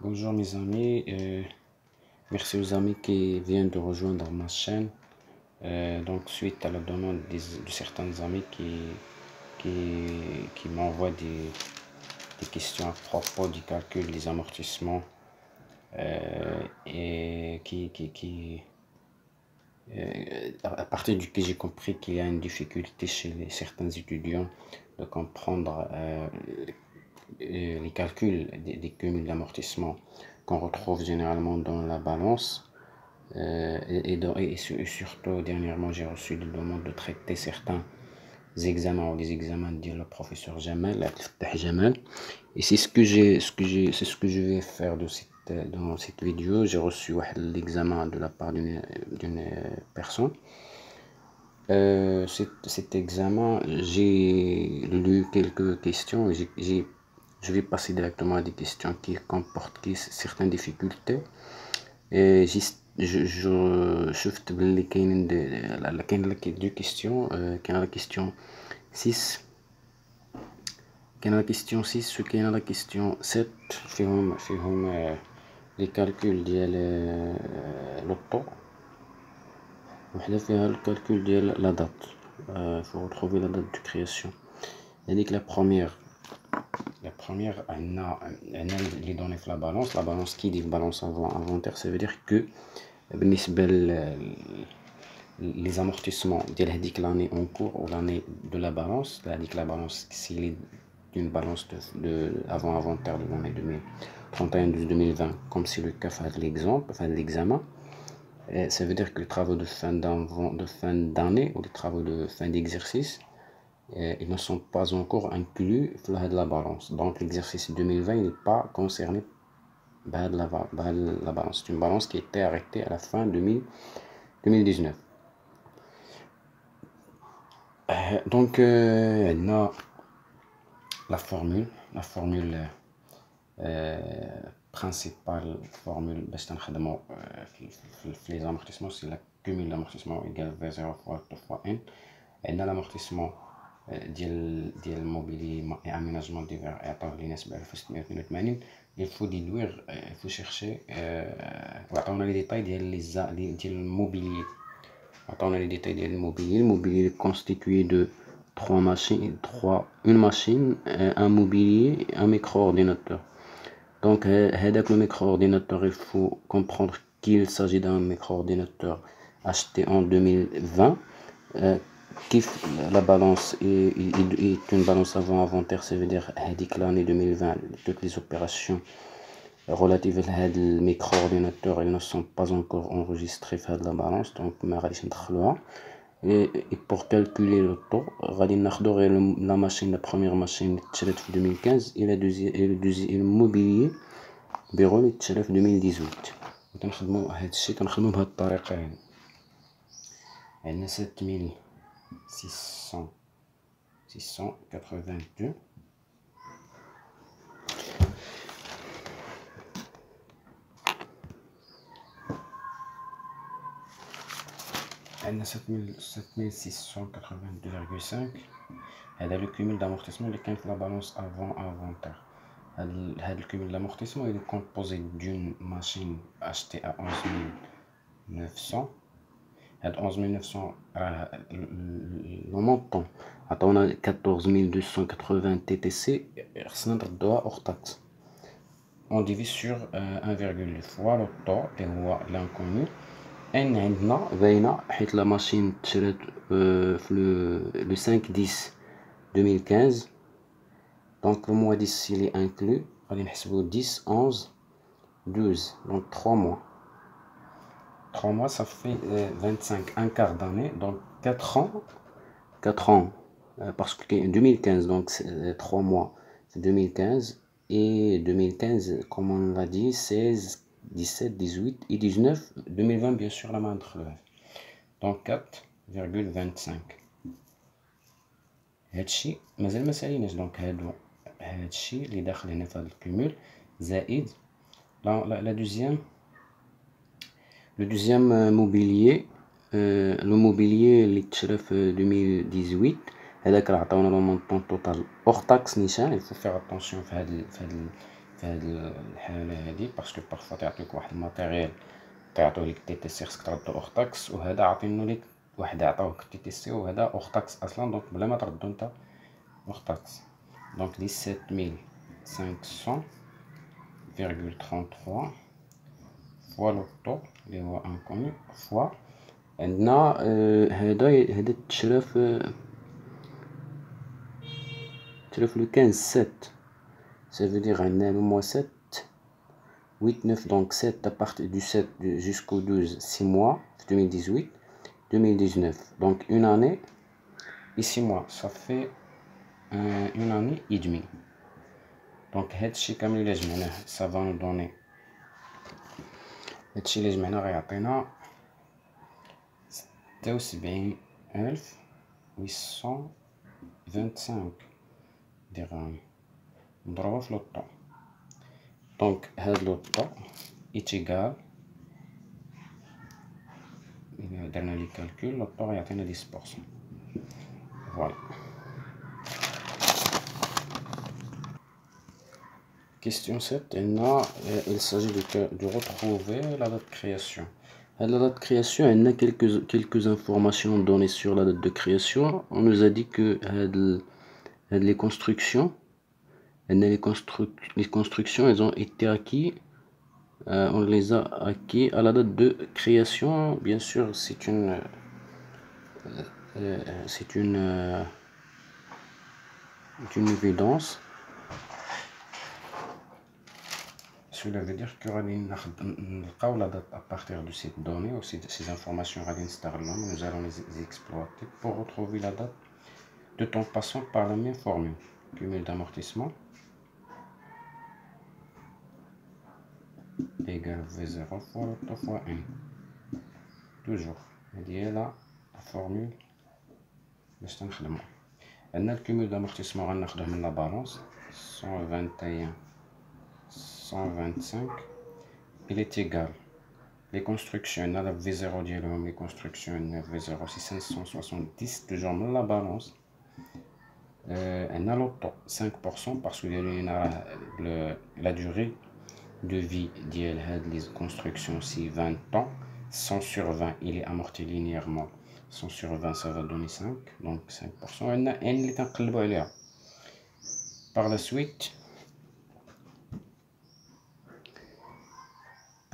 Bonjour mes amis, merci aux amis qui viennent de rejoindre ma chaîne. Donc suite à la demande de certains amis qui m'envoient des questions à propos du calcul des amortissements et à partir duquel j'ai compris qu'il y a une difficulté chez certains étudiants de comprendre les calculs des cumuls d'amortissement qu'on retrouve généralement dans la balance. Et surtout, dernièrement, j'ai reçu des demandes de traiter certains examens ou des examens de le professeur Jamal, Jamal. Et c'est ce que je vais faire dans cette vidéo. J'ai reçu l'examen de la part d'une personne. Cet examen, j'ai lu quelques questions et je vais passer directement à des questions qui comportent certaines difficultés. Et شفت باللي كاين deux questions. كاين la question 6 كاين la question 6 وكاين la question 7 فيهم les calculs ديال لوطو وحده فيها الكالكول ديال la date. Il faut retrouver la date de création. Donc la première on a les données de la balance qui dit balance inventaire, ça veut dire que les amortissements de l'année en cours ou l'année de la balance, la balance s'il est d'une balance de avant inventaire de l'année 2031-2020, comme c'est le cas de l'exemple, de l'examen. Ça veut dire que les travaux de fin d'année ou les travaux de fin d'exercice, ils ne sont pas encore inclus dans la balance. Donc l'exercice 2020 n'est pas concerné par la balance. C'est une balance qui était arrêtée à la fin 2019. Donc on a la formule principale formule les amortissements, c'est la cumul d'amortissement égale V0 fois 2 fois N. Et on a l'amortissement ديال mobilier et aménagement divers et عطاو لينا 7682. Il faut déduire, il faut chercher وعطاونا les détails ديال الموبيليer. عطاونا les détails ديال الموبيليer. Le mobilier est constitué de une machine, un mobilier, un micro-ordinateur. Donc avec le micro-ordinateur, il faut comprendre qu'il s'agit d'un micro-ordinateur acheté en 2020. La balance est une balance avant inventaire, ça veut dire que l'année 2020, toutes les opérations relatives à ce micro-ordinateur ne sont pas encore enregistrées dans la balance, donc et pour calculer le taux, la machine, la première machine tirée de 2015 et le mobilier bureau tiré de 2018. وتنخدمو هاد الشيء كنخدمو بهاد الطريقه هادي. عندنا 7682. عندنا 7682,5. هذا le cumul d'amortissement اللي كان في la balance avant inventaire. Le cumul d'amortissement est composé d'une machine achetée à 11900. 11900 le montant عطاونا 14280 TTC خصنا نردوها hors taxe. On divise sur 1,2 fois le taux اللي هو l'inconnu. ان عندنا باينه حيت لا ماشين تشرات في le 5/10 2015. Donc le mois 10 il est inclus, غادي نحسبو 10 11 12, donc 3 mois. 3 mois ça fait 25, un quart d'année, donc 4 ans, parce que 2015, donc 3 mois c'est 2015, et 2015 comme on l'a dit 16 17 18 et 19 2020 bien sûr la main entre le donc 4,25. هادشي مازال ما ساليناش. دونك هادشي اللي داخل هنا في هذا الكومول زائد la le deuxième mobilier, le mobilier اللي تشرى في 2018 هذاك راه عطاونا لو مونطون توتال hors taxe نيشان. il faut faire attention في في هاد الحالة هادي باسكو بارفوا تعطيك واحد الماتيريال تعطوه ليك تي تي سي خصك تردو اوغ تاكس، وهذا عاطينو ليك واحد عطاوك تي تي سي وهذا اوغ تاكس اصلا، دونك بلا ما تردو نتا اوغ تاكس. دونك 17500,33 فوا لوطو اللي هو انكوني فوا عندنا هذا تشرا في لو 15/7، ça veut dire عندنا le mois 7 8 9 donc 7 à partir du 7 jusqu'au 12 6 mois 2018 2019 donc une année et 6 mois ça fait une année et demie. donc هادشي كامل اللي جمعناه ça va nous donner هادشي اللي جمعناه غيعطينا 76,825 درهم نضربها في لوطو. دونك هاد لوطو إيتيغال إلا درنا لي كالكول لوطو غيعطينا 10%. فوالا. Question 7, il s'agit de retrouver la date de création. À la date de création, il y a quelques informations données sur la date de création. On nous a dit que les constructions, les constructions, elles ont été acquises. On les a acquis à la date de création. Bien sûr, c'est une évidence. Cela veut dire que la date à partir de ces données ou ces informations, nous allons les exploiter pour retrouver la date de temps passant par la même formule. Cumul d'amortissement égale V0 fois l'auto fois 1. Toujours. Il y a là la formule. Le cumul d'amortissement, on a la balance 121. 125, il est égal. Les constructions, on a la V0 dialogue, les constructions, V0 c'est 570, toujours dans la balance. On a l'auto 5% parce que la durée de vie des constructions c'est 20 ans. 100 sur 20, il est amorti linéairement. 100 sur 20, ça va donner 5, donc 5%. On a N qui est par la suite.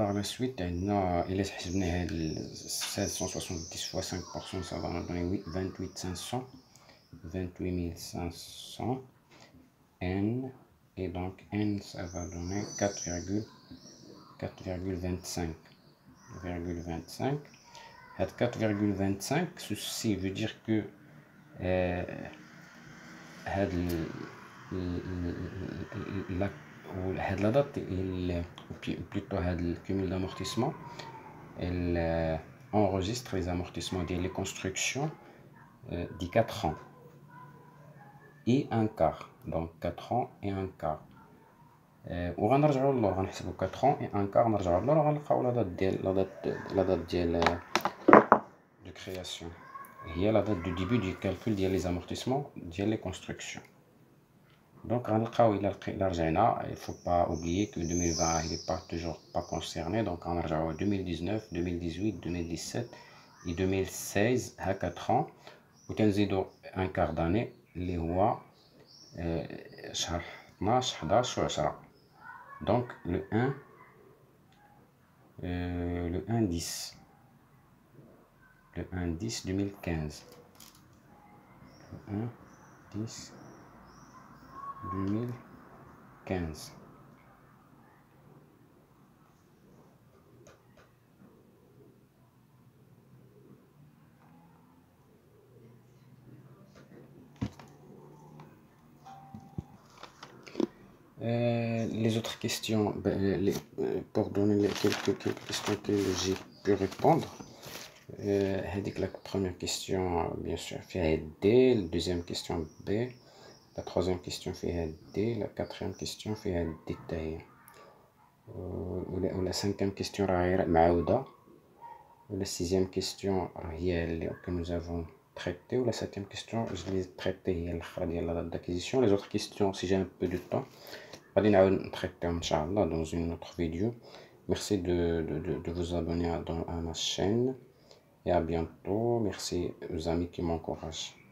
Par la suite, il est 1670 fois 5%, ça va nous donner 28 500 N, et donc N, ça va donner 4,25. 4,25, ceci veut dire que la date, plutôt le cumul d'amortissement, elle enregistre les amortissements des constructions de 4 ans et un quart. Donc 4 ans et un quart. وغنرجعوا للور غنحسبوا 4 ans et un quart نرجعوا للور وغنلقاو la date de création هي la date du début du calcul ديال les amortissements ديال les constructions. Donc, il ne faut pas oublier que 2020 il n'est toujours pas concerné. Donc, on a 2019, 2018, 2017 et 2016 à 4 ans. Ou un quart d'année, les rois, 12, 11 Donc, le 1-10. Le 1-10 2015. Le 1-10 2015. Les autres questions, pour donner quelques questions que j'ai pu répondre. La première question, bien sûr, fait D, la deuxième question B, la troisième question fait D, la quatrième question fait détail. La cinquième question, la sixième question, que nous avons traité, ou la septième question, je l'ai traité la date d'acquisition. Les autres questions, si j'ai un peu de temps, غادي نعاود نتريتيهم ان شاء الله dans une autre vidéo. Merci de vous abonner à ma chaîne et à bientôt. Merci aux amis qui m'encouragent.